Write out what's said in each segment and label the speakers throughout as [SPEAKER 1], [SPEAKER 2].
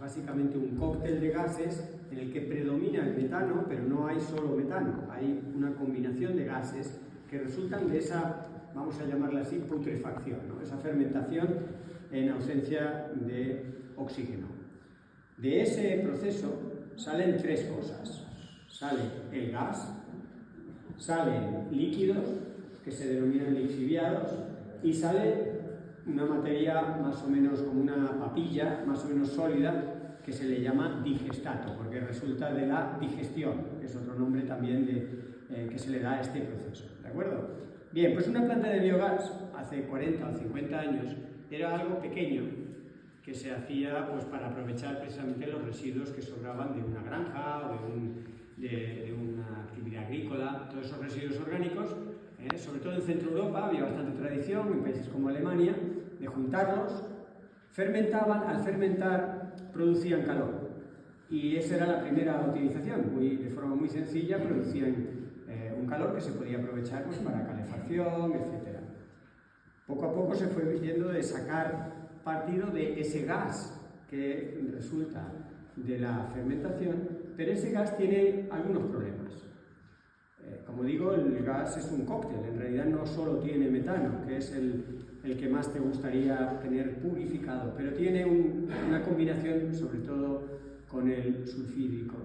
[SPEAKER 1] básicamente un cóctel de gases en el que predomina el metano, pero no hay solo metano, hay una combinación de gases que resultan de esa, vamos a llamarla así, putrefacción, ¿no? Esa fermentación en ausencia de oxígeno. De ese proceso salen tres cosas. Sale el gas, salen líquidos, que se denominan lixiviados, y sale una materia más o menos como una papilla, más o menos sólida, que se le llama digestato, porque resulta de la digestión, que es otro nombre también que se le da a este proceso, ¿de acuerdo? Bien, pues una planta de biogás, hace 40 o 50 años, era algo pequeño, que se hacía pues, para aprovechar precisamente los residuos que sobraban de una granja o de una actividad agrícola, todos esos residuos orgánicos, sobre todo en Centro Europa había bastante tradición, en países como Alemania, de juntarlos, fermentaban, al fermentar producían calor y esa era la primera utilización, de forma muy sencilla producían un calor que se podía aprovechar pues, para calefacción, etc. Poco a poco se fue viendo de sacar partido de ese gas que resulta de la fermentación, pero ese gas tiene algunos problemas. Como digo, el gas es un cóctel, en realidad no solo tiene metano, que es el que más te gustaría tener purificado, pero tiene una combinación sobre todo con el sulfídrico,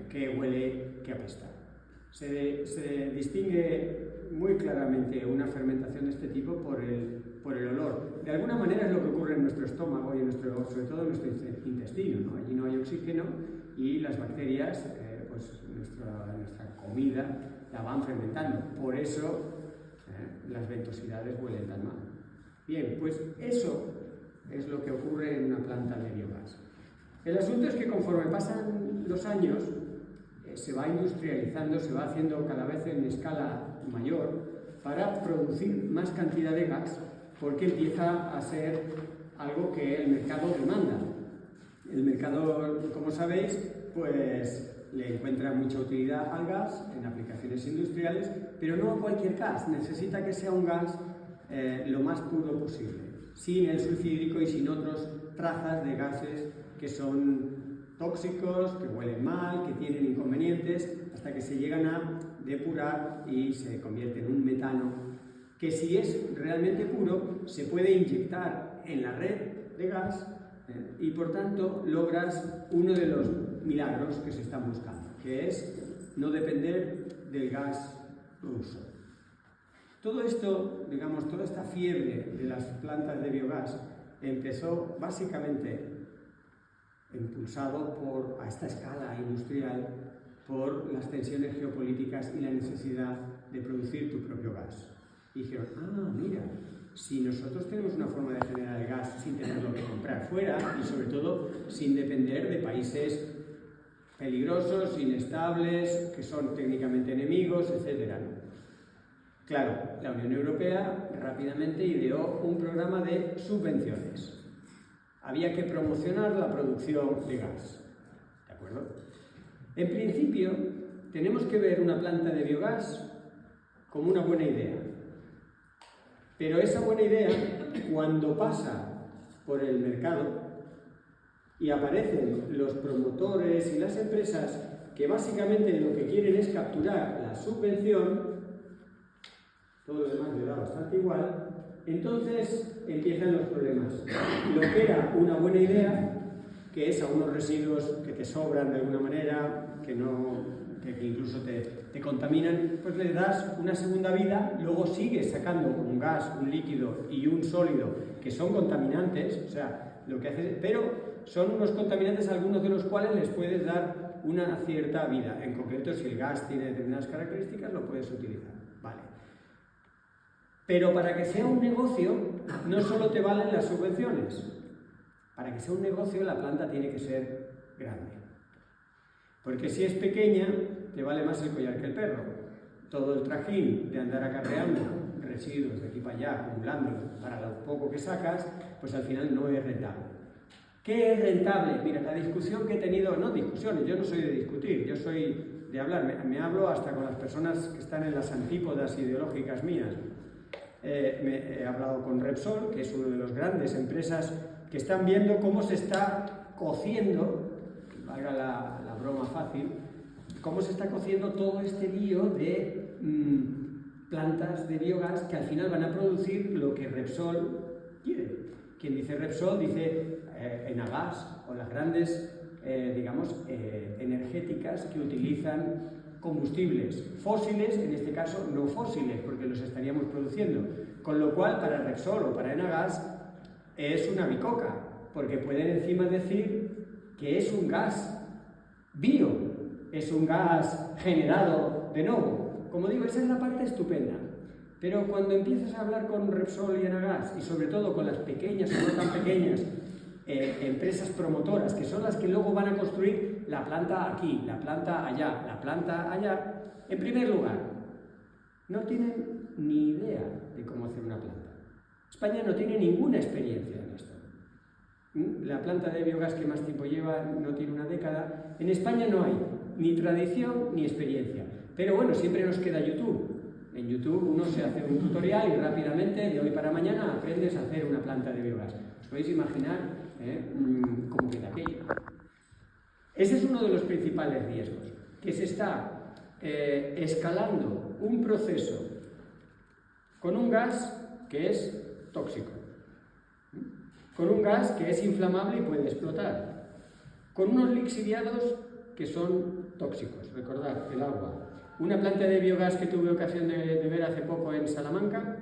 [SPEAKER 1] que huele, que apesta. Se distingue muy claramente una fermentación de este tipo por el olor. De alguna manera es lo que ocurre en nuestro estómago y sobre todo en nuestro intestino, ¿no? Allí no hay oxígeno y las bacterias, pues nuestra comida la van fermentando. Por eso las ventosidades huelen tan mal. Bien, pues eso es lo que ocurre en una planta de biogás. El asunto es que conforme pasan los años, se va industrializando, se va haciendo cada vez en escala mayor para producir más cantidad de gas, porque empieza a ser algo que el mercado demanda. El mercado, como sabéis, pues le encuentra mucha utilidad al gas en aplicaciones industriales, pero no a cualquier gas, necesita que sea un gas lo más puro posible, sin el sulfídrico y sin otras trazas de gases que son tóxicos, que huelen mal, que tienen inconvenientes, hasta que se llegan a depurar y se convierte en un metano, que si es realmente puro, se puede inyectar en la red de gas y por tanto logras uno de los milagros que se están buscando, que es no depender del gas ruso. Todo esto, digamos, toda esta fiebre de las plantas de biogás empezó básicamente impulsado a esta escala industrial por las tensiones geopolíticas y la necesidad de producir tu propio gas. Y dijeron, mira, si nosotros tenemos una forma de generar el gas sin tenerlo que comprar fuera y sobre todo sin depender de países peligrosos, inestables, que son técnicamente enemigos, etc. Claro, la Unión Europea rápidamente ideó un programa de subvenciones. Había que promocionar la producción de gas, ¿de acuerdo? En principio, tenemos que ver una planta de biogás como una buena idea. Pero esa buena idea, cuando pasa por el mercado y aparecen los promotores y las empresas que básicamente lo que quieren es capturar la subvención, todo lo demás le da bastante igual, entonces empiezan los problemas. Lo que era una buena idea, que es a unos residuos que te sobran de alguna manera, que incluso te contaminan, pues le das una segunda vida, luego sigues sacando un gas, un líquido y un sólido que son contaminantes, o sea, lo que haces, pero son unos contaminantes algunos de los cuales les puedes dar una cierta vida. En concreto, si el gas tiene determinadas características, lo puedes utilizar. Vale. Pero para que sea un negocio, no solo te valen las subvenciones. Para que sea un negocio, la planta tiene que ser grande. Porque si es pequeña, te vale más el collar que el perro. Todo el trajín de andar acarreando residuos de aquí para allá, acumulándolos para lo poco que sacas, pues al final no es rentable. ¿Qué es rentable? Mira, la discusión que he tenido, no discusiones, yo no soy de discutir, yo soy de hablar, me hablo hasta con las personas que están en las antípodas ideológicas mías. He hablado con Repsol, que es una de las grandes empresas que están viendo cómo se está cociendo, valga la broma fácil, cómo se está cociendo todo este lío de plantas de biogás que al final van a producir lo que Repsol quiere. Quien dice Repsol dice Enagás o las grandes, energéticas que utilizan combustibles fósiles, en este caso no fósiles, porque los estaríamos produciendo. Con lo cual, para Repsol o para Enagás es una bicoca, porque pueden encima decir que es un gas bio, es un gas generado de nuevo. Como digo, esa es la parte estupenda. Pero cuando empiezas a hablar con Repsol y Enagás, y sobre todo con las pequeñas o no tan pequeñas empresas promotoras, que son las que luego van a construir la planta aquí, la planta allá, la planta allá, en primer lugar, no tienen ni idea de cómo hacer una planta. España no tiene ninguna experiencia en esto. La planta de biogás que más tiempo lleva no tiene una década. En España no hay ni tradición ni experiencia. Pero bueno, siempre nos queda YouTube. En YouTube uno se hace un tutorial y rápidamente, de hoy para mañana, aprendes a hacer una planta de biogás. ¿Os podéis imaginar cómo queda aquello? Ese es uno de los principales riesgos, que se está escalando un proceso con un gas que es tóxico, con un gas que es inflamable y puede explotar, con unos lixiviados que son tóxicos. Recordad, el agua. Una planta de biogás que tuve ocasión de ver hace poco en Salamanca,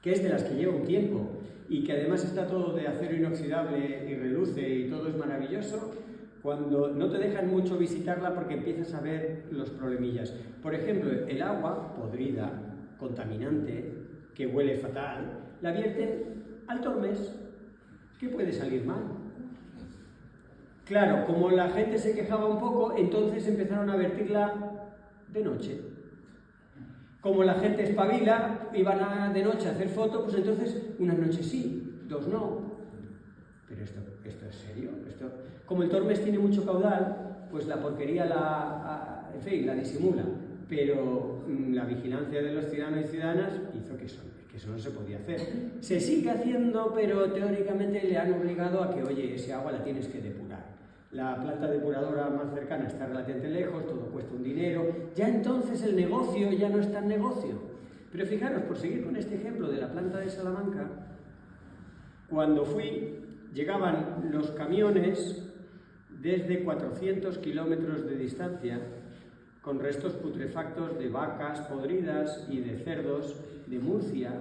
[SPEAKER 1] que es de las que lleva un tiempo y que además está todo de acero inoxidable y reluce y todo es maravilloso, cuando no te dejan mucho visitarla porque empiezas a ver los problemillas. Por ejemplo, el agua podrida, contaminante, que huele fatal, la vierten al Tormes. ¿Qué puede salir mal? Claro, como la gente se quejaba un poco, entonces empezaron a vertirla de noche. Como la gente espabila, iban de noche a hacer fotos, pues entonces unas noches sí, dos no. Pero esto es serio. Como el Tormes tiene mucho caudal, pues la porquería la disimula. Pero la vigilancia de los ciudadanos y ciudadanas hizo que eso no se podía hacer. Se sigue haciendo, pero teóricamente le han obligado a que, oye, ese agua la tienes que depurar. La planta depuradora más cercana está relativamente lejos, todo cuesta un dinero. Ya entonces el negocio ya no es tan negocio. Pero fijaros, por seguir con este ejemplo de la planta de Salamanca, cuando fui, llegaban los camiones desde 400 kilómetros de distancia con restos putrefactos de vacas podridas y de cerdos de Murcia,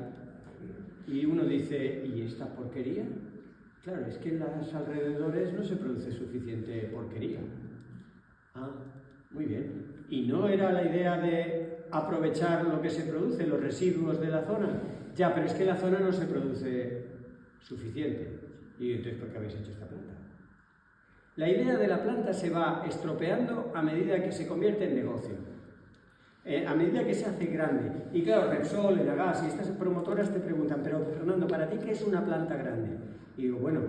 [SPEAKER 1] y uno dice, ¿y esta porquería? Claro, es que en los alrededores no se produce suficiente porquería. Ah, muy bien. ¿Y no era la idea de aprovechar lo que se produce, los residuos de la zona? Ya, pero es que en la zona no se produce suficiente. ¿Y entonces por qué habéis hecho esta planta? La idea de la planta se va estropeando a medida que se convierte en negocio, a medida que se hace grande. Y claro, Repsol, Enagás y estas promotoras te preguntan, pero Fernando, ¿para ti qué es una planta grande? Y digo, bueno,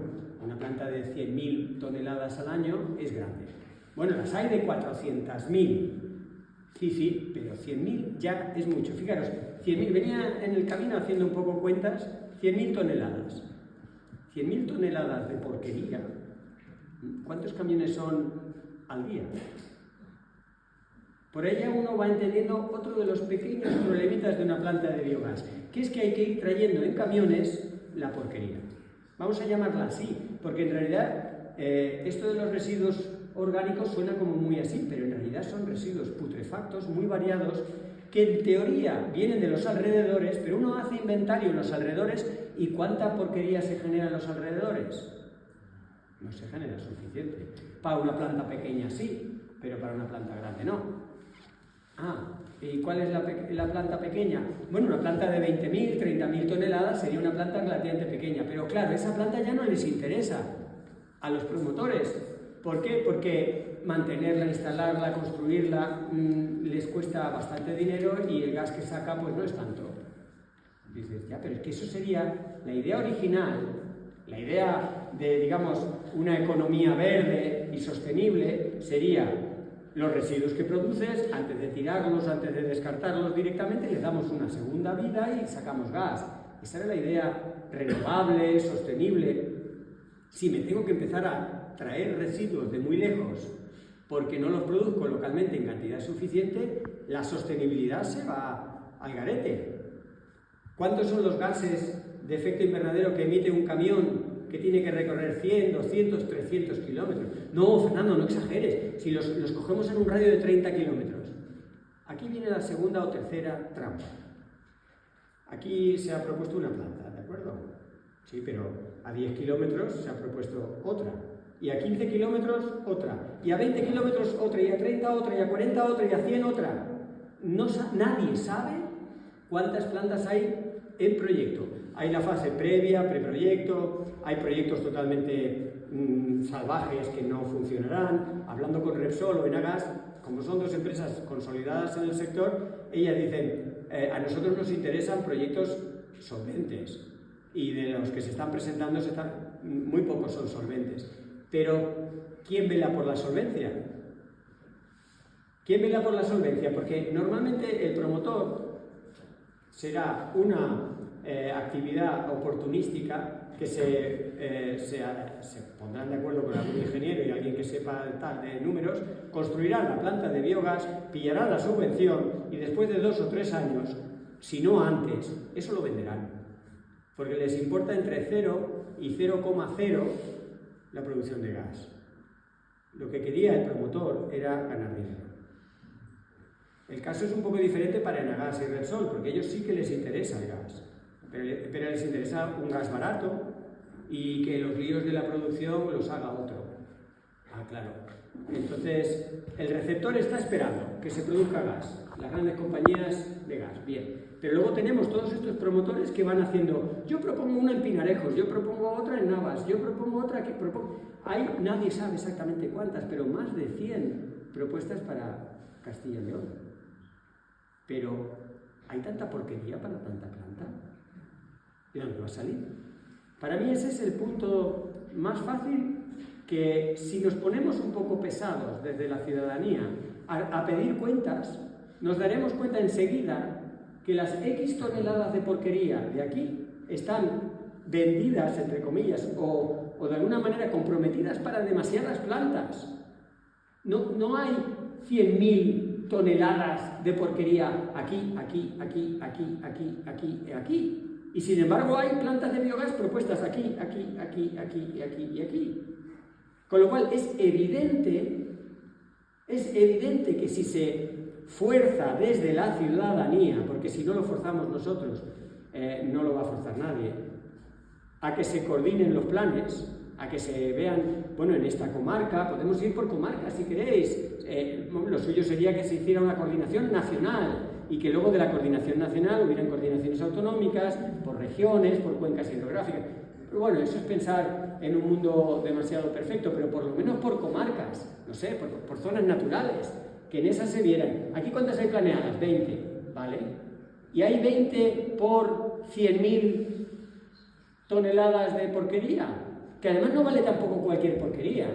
[SPEAKER 1] una planta de 100.000 toneladas al año es grande. Bueno, las hay de 400.000. Sí, pero 100.000 ya es mucho. Fijaros, 100.000, venía en el camino haciendo un poco cuentas, 100.000 toneladas. 100.000 toneladas de porquería. ¿Cuántos camiones son al día? Por ella uno va entendiendo otro de los pequeños problemitas de una planta de biogás, que es que hay que ir trayendo en camiones la porquería. Vamos a llamarla así, porque en realidad esto de los residuos orgánicos suena como muy así, pero en realidad son residuos putrefactos muy variados que en teoría vienen de los alrededores, pero uno hace inventario en los alrededores y ¿cuánta porquería se genera en los alrededores? No se genera suficiente. Para una planta pequeña sí, pero para una planta grande no. Ah, ¿y cuál es la planta pequeña? Bueno, una planta de 20.000, 30.000 toneladas sería una planta relativamente pequeña, pero claro, esa planta ya no les interesa a los promotores. ¿Por qué? Porque mantenerla, instalarla, construirla, les cuesta bastante dinero y el gas que saca pues no es tanto. Dices, ya, pero es que eso sería la idea original, la idea de, digamos, una economía verde y sostenible sería los residuos que produces, antes de tirarlos, antes de descartarlos directamente, les damos una segunda vida y sacamos gas. Esa era la idea renovable, sostenible. Si me tengo que empezar a traer residuos de muy lejos porque no los produzco localmente en cantidad suficiente, la sostenibilidad se va al garete. ¿Cuántos son los gases de efecto invernadero que emite un camión que tiene que recorrer 100, 200, 300 kilómetros? No, Fernando, no exageres, si los cogemos en un radio de 30 kilómetros. Aquí viene la segunda o tercera trampa. Aquí se ha propuesto una planta, ¿de acuerdo? Sí, pero a 10 kilómetros se ha propuesto otra. Y a 15 kilómetros otra. Y a 20 kilómetros otra. Y a 30 otra. Y a 40 otra. Y a 100 otra. Nadie sabe cuántas plantas hay en proyecto. Hay la fase previa, preproyecto, hay proyectos totalmente salvajes que no funcionarán. Hablando con Repsol o Enagas, como son dos empresas consolidadas en el sector, ellas dicen, a nosotros nos interesan proyectos solventes, y de los que se están presentando muy pocos son solventes. Pero, ¿quién vela por la solvencia? ¿Quién vela por la solvencia? Porque normalmente el promotor será una actividad oportunística que se pondrán de acuerdo con algún ingeniero y alguien que sepa tal de números, construirá la planta de biogás, pillará la subvención y después de 2 o 3 años, si no antes, eso lo venderán. Porque les importa entre 0 y 0,0 la producción de gas. Lo que quería el promotor era ganar dinero. El caso es un poco diferente para Enagas y Repsol, porque a ellos sí que les interesa el gas, pero les interesa un gas barato y que los líos de la producción los haga otro. Ah, claro. Entonces, el receptor está esperando que se produzca gas, las grandes compañías de gas, bien. Pero luego tenemos todos estos promotores que van haciendo, yo propongo una en Pinarejos, yo propongo otra en Navas, yo propongo otra que propongo... Nadie sabe exactamente cuántas, pero más de 100 propuestas para Castilla y León. Pero, ¿hay tanta porquería para tanta planta? ¿De dónde va a salir? Para mí ese es el punto más fácil, que si nos ponemos un poco pesados desde la ciudadanía a pedir cuentas, nos daremos cuenta enseguida que las X toneladas de porquería de aquí están vendidas, entre comillas, o de alguna manera comprometidas para demasiadas plantas. No hay 100.000 toneladas de porquería aquí, aquí, aquí, aquí, aquí, aquí y aquí. Y sin embargo hay plantas de biogás propuestas aquí, aquí, aquí, aquí y aquí y aquí. Con lo cual es evidente que si se fuerza desde la ciudadanía, porque si no lo forzamos nosotros, no lo va a forzar nadie, a que se coordinen los planes, a que se vean, bueno, en esta comarca, podemos ir por comarca si queréis, lo suyo sería que se hiciera una coordinación nacional y que luego de la coordinación nacional hubieran coordinaciones autonómicas, por regiones, por cuencas hidrográficas. Pero bueno, eso es pensar en un mundo demasiado perfecto, pero por lo menos por comarcas, no sé, por zonas naturales, que en esas se vieran. ¿Aquí cuántas hay planeadas? 20, ¿vale? Y hay 20 por 100.000 toneladas de porquería, que además no vale tampoco cualquier porquería,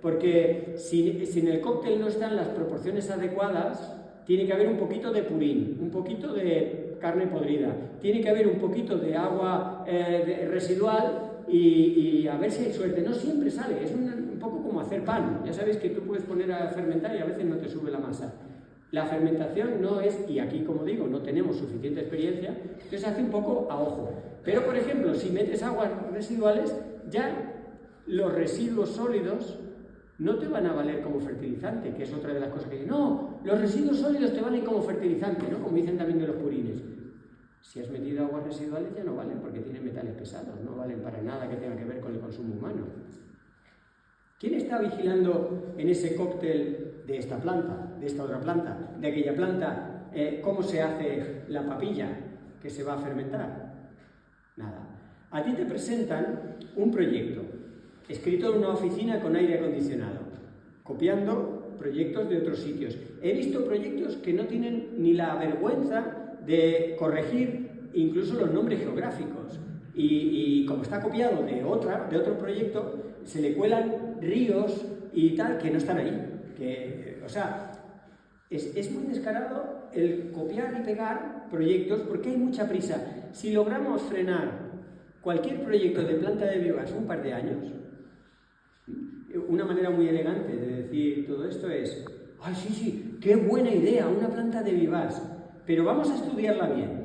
[SPEAKER 1] porque si en el cóctel no están las proporciones adecuadas, tiene que haber un poquito de purín, un poquito de carne podrida, tiene que haber un poquito de agua residual y a ver si hay suerte. No siempre sale, es un poco como hacer pan. Ya sabéis que tú puedes poner a fermentar y a veces no te sube la masa. La fermentación no es, y aquí como digo, no tenemos suficiente experiencia, entonces se hace un poco a ojo. Pero por ejemplo, si metes aguas residuales, ya los residuos sólidos no te van a valer como fertilizante, que es otra de las cosas que dicen. No, los residuos sólidos te valen como fertilizante, ¿no? Como dicen también de los purines. Si has metido aguas residuales ya no valen porque tienen metales pesados, no valen para nada que tenga que ver con el consumo humano. ¿Quién está vigilando en ese cóctel de esta planta, de esta otra planta, de aquella planta, cómo se hace la papilla que se va a fermentar? Nada. A ti te presentan un proyecto escrito en una oficina con aire acondicionado, copiando proyectos de otros sitios. He visto proyectos que no tienen ni la vergüenza de corregir incluso los nombres geográficos. Y como está copiado de otro proyecto, se le cuelan ríos y tal que no están ahí. O sea, es muy descarado el copiar y pegar proyectos porque hay mucha prisa. Si logramos frenar cualquier proyecto de planta de biogás un par de años, una manera muy elegante de decir todo esto es: ¡ay, sí, sí! ¡Qué buena idea! Una planta de vivaz. Pero vamos a estudiarla bien.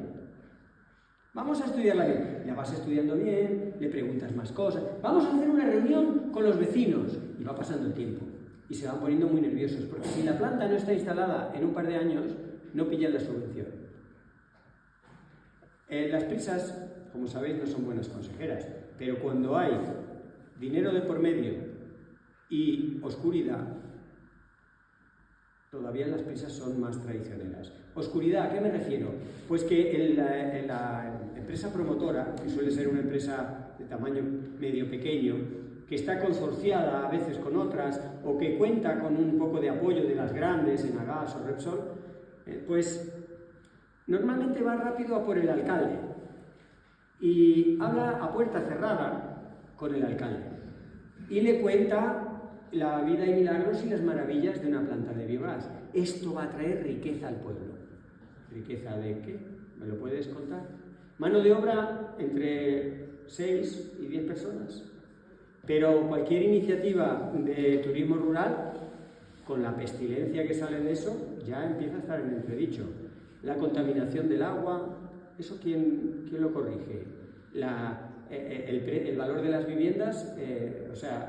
[SPEAKER 1] Vamos a estudiarla bien. La vas estudiando bien, le preguntas más cosas. Vamos a hacer una reunión con los vecinos. Y va pasando el tiempo. Y se van poniendo muy nerviosos. Porque si la planta no está instalada en un par de años, no pillan la subvención. Las prisas, como sabéis, no son buenas consejeras. Pero cuando hay dinero de por medio y oscuridad, todavía las prisas son más traicioneras. Oscuridad, ¿a qué me refiero? Pues que la empresa promotora, que suele ser una empresa de tamaño medio pequeño, que está consorciada a veces con otras, o que cuenta con un poco de apoyo de las grandes, Enagás o Repsol, pues normalmente va rápido a por el alcalde y habla a puerta cerrada con el alcalde y le cuenta la vida y milagros y las maravillas de una planta de biogás. Esto va a traer riqueza al pueblo. ¿Riqueza de qué? ¿Me lo puedes contar? Mano de obra entre 6 y 10 personas. Pero cualquier iniciativa de turismo rural, con la pestilencia que sale de eso, ya empieza a estar en entredicho. La contaminación del agua, ¿eso quién lo corrige? El valor de las viviendas,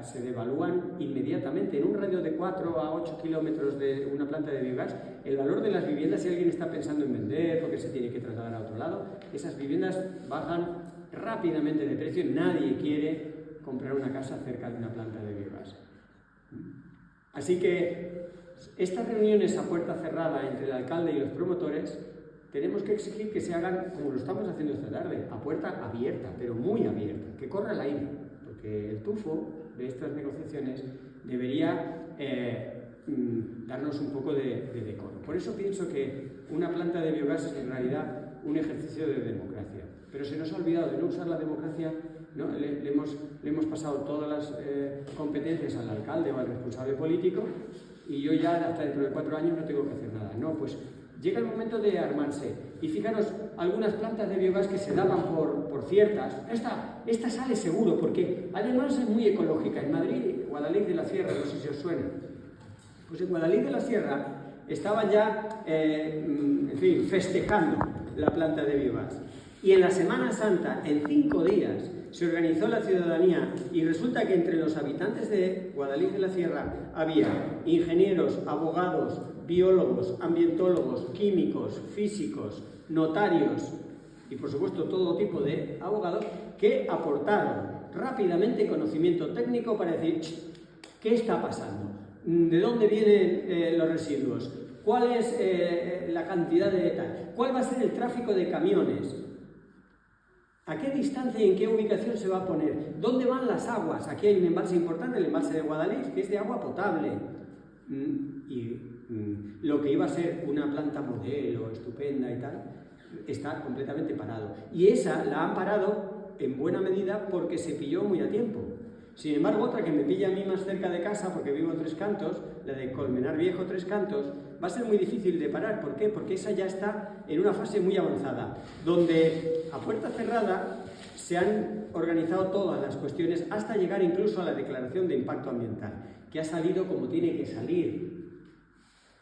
[SPEAKER 1] se devalúan inmediatamente. En un radio de 4 a 8 kilómetros de una planta de biogás, el valor de las viviendas, si alguien está pensando en vender porque se tiene que trasladar a otro lado, esas viviendas bajan rápidamente de precio. Nadie quiere comprar una casa cerca de una planta de biogás. Así que estas reuniones a puerta cerrada entre el alcalde y los promotores, tenemos que exigir que se hagan, como lo estamos haciendo esta tarde, a puerta abierta, pero muy abierta, que corra el aire, porque el tufo de estas negociaciones debería darnos un poco de decoro. Por eso pienso que una planta de biogás es en realidad un ejercicio de democracia, pero se nos ha olvidado de no usar la democracia, ¿no? Le hemos pasado todas las competencias al alcalde o al responsable político, y yo ya hasta dentro de 4 años no tengo que hacer nada. No, pues llega el momento de armarse. Y fijaros, algunas plantas de biogás que se daban por ciertas, esta sale seguro, porque además es muy ecológica. En Madrid, Guadalix de la Sierra, no sé si os suena, pues en Guadalix de la Sierra estaban ya, festejando la planta de biogás. Y en la Semana Santa, en 5 días, se organizó la ciudadanía, y resulta que entre los habitantes de Guadalix de la Sierra había ingenieros, abogados, biólogos, ambientólogos, químicos, físicos, notarios y por supuesto todo tipo de abogados que aportaron rápidamente conocimiento técnico para decir: ¿qué está pasando? ¿De dónde vienen los residuos? ¿Cuál es la cantidad de tal? ¿Cuál va a ser el tráfico de camiones? ¿A qué distancia y en qué ubicación se va a poner? ¿Dónde van las aguas? Aquí hay un embalse importante, el embalse de Guadalix, que es de agua potable. Lo que iba a ser una planta modelo, estupenda y tal, está completamente parado. Y esa la han parado en buena medida porque se pilló muy a tiempo. Sin embargo, otra que me pilla a mí más cerca de casa, porque vivo en Tres Cantos, la de Colmenar Viejo, Tres Cantos, va a ser muy difícil de parar. ¿Por qué? Porque esa ya está en una fase muy avanzada, donde a puerta cerrada se han organizado todas las cuestiones hasta llegar incluso a la declaración de impacto ambiental, que ha salido como tiene que salir.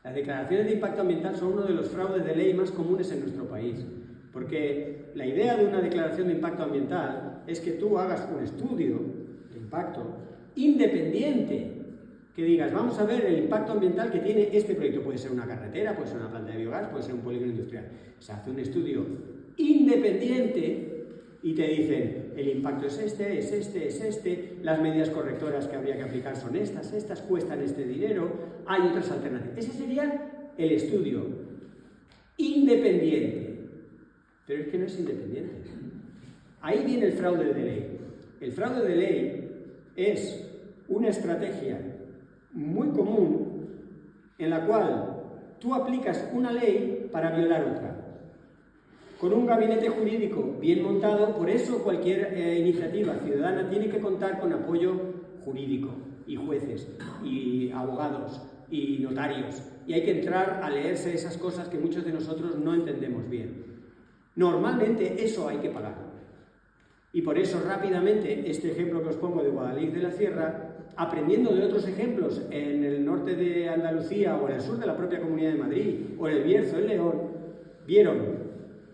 [SPEAKER 1] Las declaraciones de impacto ambiental son uno de los fraudes de ley más comunes en nuestro país, porque la idea de una declaración de impacto ambiental es que tú hagas un estudio de impacto independiente, que digas: vamos a ver el impacto ambiental que tiene este proyecto. Puede ser una carretera, puede ser una planta de biogás, puede ser un polígono industrial. Se hace un estudio independiente y te dicen: el impacto es este, las medidas correctoras que habría que aplicar son estas, cuestan este dinero, hay otras alternativas. Ese sería el estudio independiente. Pero es que no es independiente. Ahí viene el fraude de ley. El fraude de ley es una estrategia muy común en la cual tú aplicas una ley para violar otra. Con un gabinete jurídico bien montado, por eso cualquier iniciativa ciudadana tiene que contar con apoyo jurídico, y jueces, y abogados, y notarios. Y hay que entrar a leerse esas cosas que muchos de nosotros no entendemos bien. Normalmente eso hay que pagarlo. Y por eso rápidamente este ejemplo que os pongo de Guadalix de la Sierra aprendiendo de otros ejemplos en el norte de Andalucía o en el sur de la propia Comunidad de Madrid o en el Bierzo, en León, vieron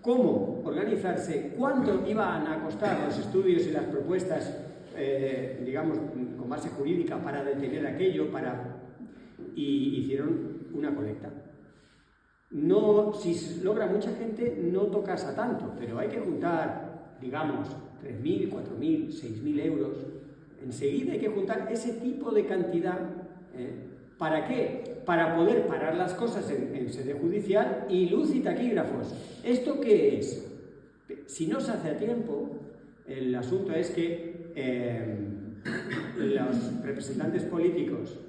[SPEAKER 1] cómo organizarse, cuánto iban a costar los estudios y las propuestas, digamos, con base jurídica para detener aquello, y hicieron una colecta. No, si se logra mucha gente, no tocas a tanto, pero hay que juntar, digamos, 3.000, 4.000, 6.000 euros. Enseguida hay que juntar ese tipo de cantidad. ¿Para qué? Para poder parar las cosas en sede judicial y luz y taquígrafos. ¿Esto qué es? Si no se hace a tiempo, el asunto es que los representantes políticos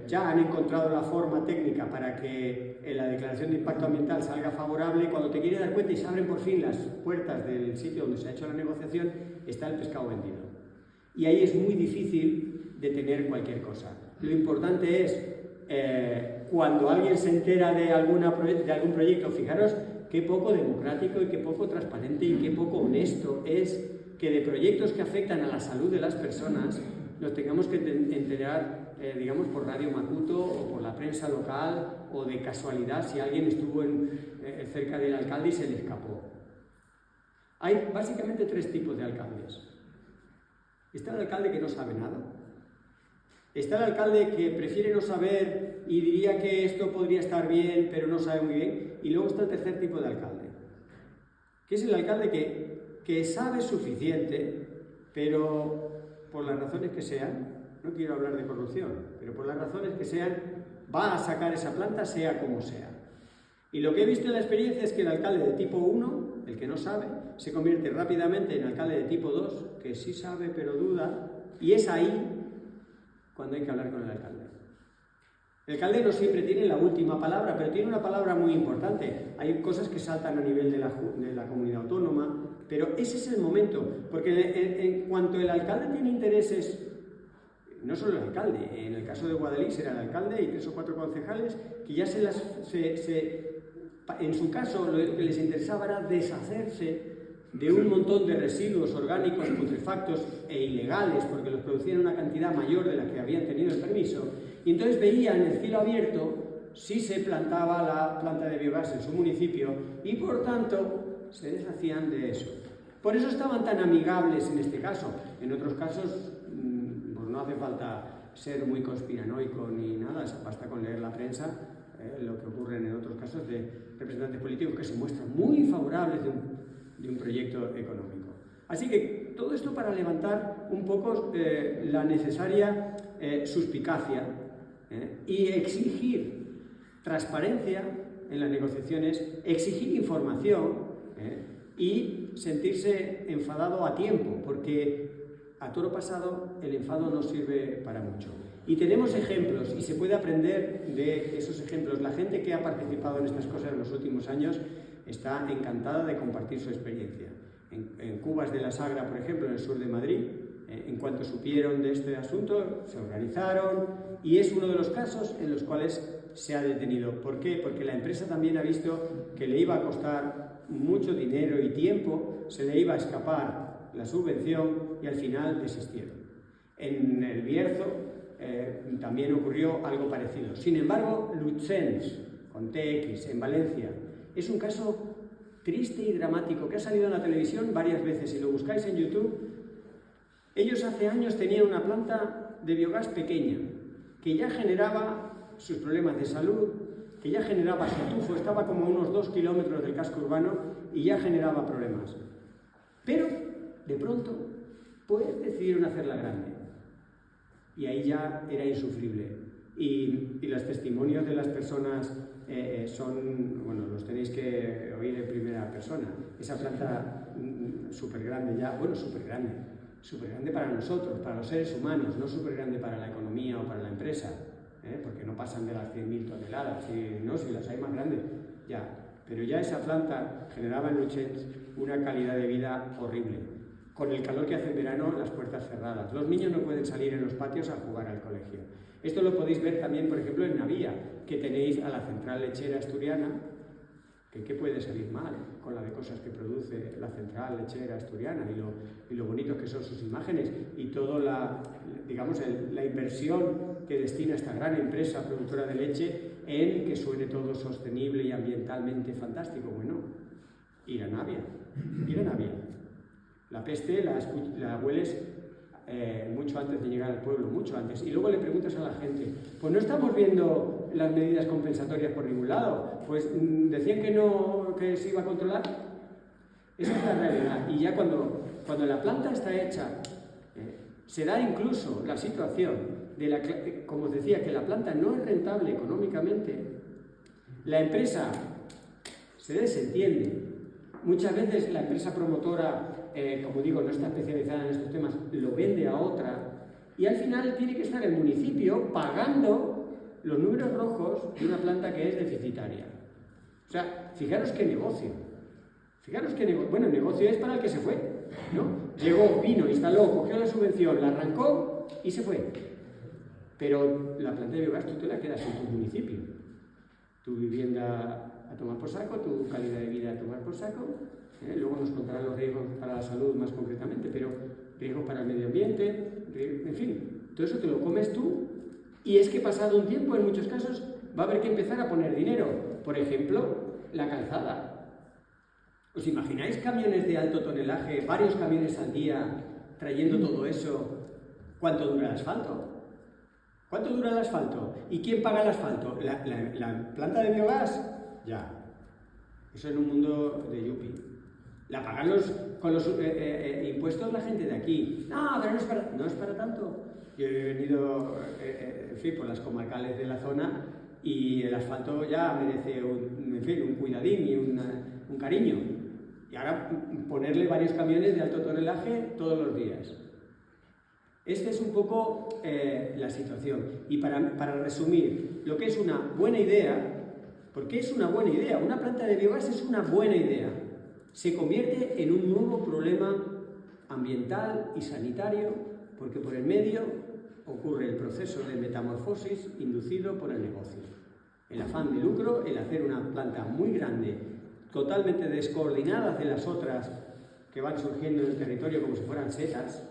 [SPEAKER 1] ya han encontrado la forma técnica para que la declaración de impacto ambiental salga favorable. Cuando te quieres dar cuenta y se abren por fin las puertas del sitio donde se ha hecho la negociación, está el pescado vendido. Y ahí es muy difícil detener cualquier cosa. Lo importante es, cuando alguien se entera de algún proyecto, fijaros qué poco democrático y qué poco transparente y qué poco honesto es que de proyectos que afectan a la salud de las personas nos tengamos que enterar, digamos, por Radio Macuto o por la prensa local, o de casualidad si alguien estuvo cerca del alcalde y se le escapó. Hay básicamente tres tipos de alcaldes. Está el alcalde que no sabe nada. Está el alcalde que prefiere no saber y diría que esto podría estar bien, pero no sabe muy bien. Y luego está el tercer tipo de alcalde, que es el alcalde que sabe suficiente, pero por las razones que sean, no quiero hablar de corrupción, pero por las razones que sean, va a sacar esa planta sea como sea. Y lo que he visto en la experiencia es que el alcalde de tipo 1, el que no sabe, se convierte rápidamente en alcalde de tipo 2, que sí sabe pero duda, y es ahí cuando hay que hablar con el alcalde. El alcalde no siempre tiene la última palabra, pero tiene una palabra muy importante. Hay cosas que saltan a nivel de la comunidad autónoma, pero ese es el momento, porque en cuanto el alcalde tiene intereses, no solo el alcalde, en el caso de Guadalix era el alcalde y 3 o 4 concejales, que ya en su caso lo que les interesaba era deshacerse de un montón de residuos orgánicos putrefactos e ilegales, porque los producían una cantidad mayor de la que habían tenido el permiso, y entonces veían en el cielo abierto si se plantaba la planta de biogás en su municipio, y por tanto se deshacían de eso. Por eso estaban tan amigables en este caso. En otros casos, pues no hace falta ser muy conspiranoico ni nada, basta con leer la prensa, lo que ocurre en otros casos de representantes políticos que se muestran muy favorables de un proyecto económico. Así que todo esto para levantar un poco la necesaria suspicacia y exigir transparencia en las negociaciones, exigir información y sentirse enfadado a tiempo, porque a toro pasado el enfado no sirve para mucho. Y tenemos ejemplos y se puede aprender de esos ejemplos. La gente que ha participado en estas cosas en los últimos años está encantada de compartir su experiencia. En Cubas de la Sagra, por ejemplo, en el sur de Madrid, en cuanto supieron de este asunto, se organizaron y es uno de los casos en los cuales se ha detenido. ¿Por qué? Porque la empresa también ha visto que le iba a costar mucho dinero y tiempo, se le iba a escapar la subvención y al final desistieron. En el Bierzo también ocurrió algo parecido. Sin embargo, Luchens, con TX, en Valencia, es un caso triste y dramático que ha salido en la televisión varias veces. Si lo buscáis en YouTube, ellos hace años tenían una planta de biogás pequeña que ya generaba sus problemas de salud, que ya generaba su tufo, estaba como a unos 2 kilómetros del casco urbano y ya generaba problemas. Pero, de pronto, pues decidieron hacerla grande. Y ahí ya era insufrible. Y los testimonios de las personas son, bueno, los tenéis que oír en primera persona. Esa planta súper grande ya, bueno, súper grande para nosotros, para los seres humanos, no súper grande para la economía o para la empresa, porque no pasan de las 100.000 toneladas, si las hay más grandes, ya. Pero ya esa planta generaba en Luchens una calidad de vida horrible. Con el calor que hace en verano, las puertas cerradas. Los niños no pueden salir en los patios a jugar al colegio. Esto lo podéis ver también, por ejemplo, en Navía, que tenéis a la central lechera asturiana, ¿Qué puede salir mal con la de cosas que produce la central lechera asturiana y lo bonitos que son sus imágenes y toda la inversión que destina esta gran empresa productora de leche en que suene todo sostenible y ambientalmente fantástico? Bueno, ir a Navia. La peste la hueles mucho antes de llegar al pueblo, mucho antes. Y luego le preguntas a la gente, pues no estamos viendo las medidas compensatorias por ningún lado, pues decían que se iba a controlar. Esa es la realidad. Y ya cuando la planta está hecha, se da incluso la situación como os decía, que la planta no es rentable económicamente, la empresa se desentiende. Muchas veces la empresa promotora, como digo, no está especializada en estos temas, lo vende a otra y al final tiene que estar el municipio pagando los números rojos de una planta que es deficitaria. O sea, fijaros qué negocio. Bueno, el negocio es para el que se fue, ¿no? Llegó, vino, instaló, cogió la subvención, la arrancó y se fue. Pero la planta de biogás tú te la quedas en tu municipio. Tu vivienda a tomar por saco, tu calidad de vida a tomar por saco. Luego nos contarán los riesgos para la salud más concretamente, pero riesgos para el medio ambiente, en fin, todo eso te lo comes tú. Y es que pasado un tiempo, en muchos casos, va a haber que empezar a poner dinero. Por ejemplo, la calzada. ¿Os imagináis camiones de alto tonelaje, varios camiones al día, trayendo todo eso? ¿Cuánto dura el asfalto? ¿Cuánto dura el asfalto? ¿Y quién paga el asfalto? ¿La planta de biogás? Ya. Eso en un mundo de yuppie. La pagan con los impuestos la gente de aquí. No, pero no es para tanto. Yo he venido, en fin, por las comarcales de la zona y el asfalto ya merece un cuidadín y un cariño. Y ahora ponerle varios camiones de alto tonelaje todos los días. Esta es un poco la situación. Y para resumir, lo que es una buena idea, porque es una buena idea, una planta de biogás es una buena idea, se convierte en un nuevo problema ambiental y sanitario, porque por el medio ocurre el proceso de metamorfosis inducido por el negocio. El afán de lucro, el hacer una planta muy grande, totalmente descoordinada de las otras que van surgiendo en el territorio como si fueran setas,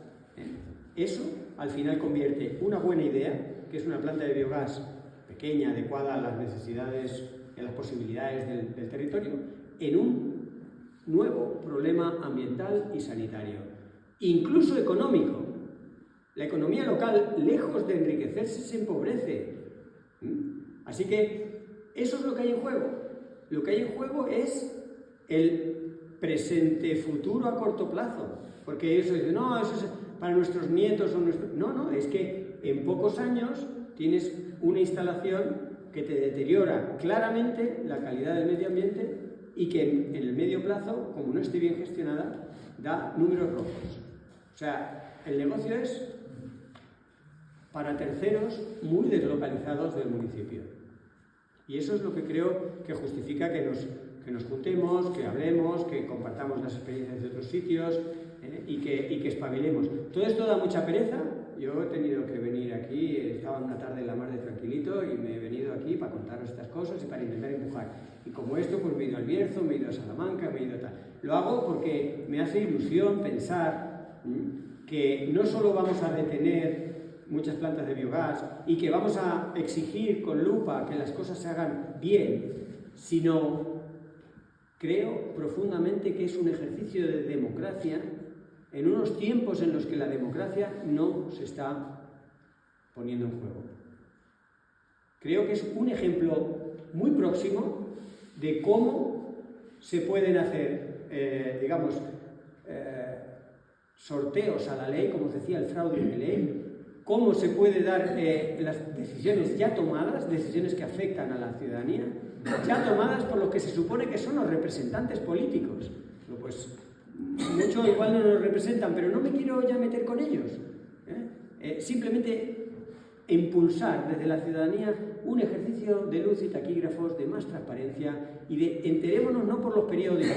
[SPEAKER 1] eso al final convierte una buena idea, que es una planta de biogás pequeña, adecuada a las necesidades y a las posibilidades del territorio, en un nuevo problema ambiental y sanitario, incluso económico. La economía local, lejos de enriquecerse, se empobrece. Así que eso es lo que hay en juego. Lo que hay en juego es el presente-futuro a corto plazo. Porque eso dice, no, eso es para nuestros nietos o nuestros... No, es que en pocos años tienes una instalación que te deteriora claramente la calidad del medio ambiente y que en el medio plazo, como no esté bien gestionada, da números rojos. O sea, el negocio es para terceros muy deslocalizados del municipio. Y eso es lo que creo que justifica que nos juntemos, que hablemos, que compartamos las experiencias de otros sitios y que espabilemos. Todo esto da mucha pereza. Yo he tenido que venir aquí, estaba una tarde en la mar de tranquilito y me he venido aquí para contaros estas cosas y para intentar empujar. Y como esto, pues me he ido al Bierzo, me he ido a Salamanca, me he ido a tal. Lo hago porque me hace ilusión pensar que no solo vamos a detener muchas plantas de biogás y que vamos a exigir con lupa que las cosas se hagan bien, sino creo profundamente que es un ejercicio de democracia en unos tiempos en los que la democracia no se está poniendo en juego. Creo que es un ejemplo muy próximo de cómo se pueden hacer, sorteos a la ley, como decía el fraude de ley, cómo se puede dar las decisiones ya tomadas, decisiones que afectan a la ciudadanía, ya tomadas por los que se supone que son los representantes políticos. Pues muchos igual no nos representan, pero no me quiero ya meter con ellos. Simplemente impulsar desde la ciudadanía un ejercicio de luz y taquígrafos, de más transparencia y de enterémonos no por los periódicos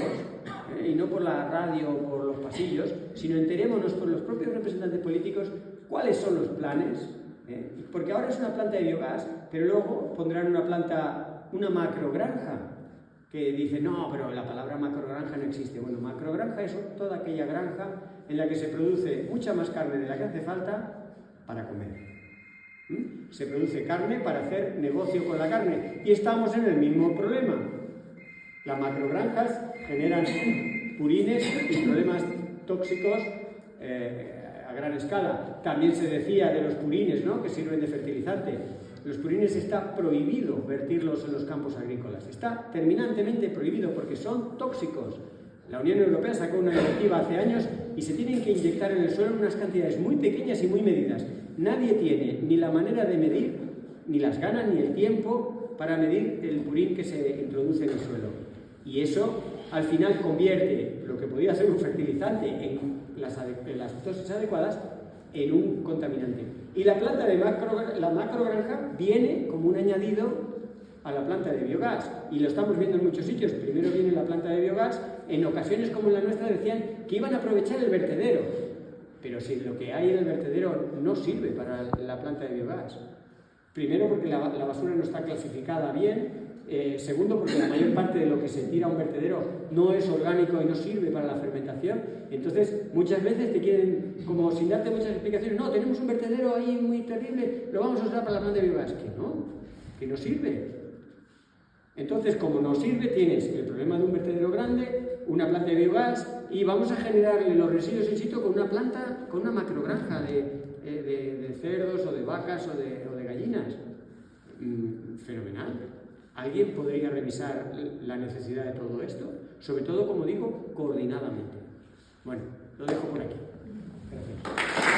[SPEAKER 1] y no por la radio o por los pasillos, sino enterémonos por los propios representantes políticos cuáles son los planes, porque ahora es una planta de biogás, pero luego pondrán una macrogranja que dice, no, pero la palabra macrogranja no existe. Bueno, macrogranja es toda aquella granja en la que se produce mucha más carne de la que hace falta para comer. Se produce carne para hacer negocio con la carne. Y estamos en el mismo problema. Las macrogranjas generan purines y problemas tóxicos a gran escala. También se decía de los purines, ¿no?, que sirven de fertilizante. Los purines está prohibido vertirlos en los campos agrícolas. Está terminantemente prohibido porque son tóxicos. La Unión Europea sacó una directiva hace años y se tienen que inyectar en el suelo unas cantidades muy pequeñas y muy medidas. Nadie tiene ni la manera de medir, ni las ganas, ni el tiempo para medir el purín que se introduce en el suelo. Y eso, al final, convierte lo que podría ser un fertilizante en las dosis adecuadas en un contaminante. Y la planta de la macrogranja viene como un añadido a la planta de biogás. Y lo estamos viendo en muchos sitios. Primero viene la planta de biogás. En ocasiones como en la nuestra decían que iban a aprovechar el vertedero. Pero si lo que hay en el vertedero no sirve para la planta de biogás. Primero porque la basura no está clasificada bien. Segundo, porque la mayor parte de lo que se tira a un vertedero no es orgánico y no sirve para la fermentación. Entonces, muchas veces te quieren, como sin darte muchas explicaciones, no, tenemos un vertedero ahí muy terrible, lo vamos a usar para la planta de biogás. Que no sirve. Entonces, como no sirve, tienes el problema de un vertedero grande, una planta de biogás, y vamos a generar los residuos in situ con una planta, con una macrogranja de cerdos o de vacas o de gallinas. Fenomenal. ¿Alguien podría revisar la necesidad de todo esto? Sobre todo, como digo, coordinadamente. Bueno, lo dejo por aquí. Gracias.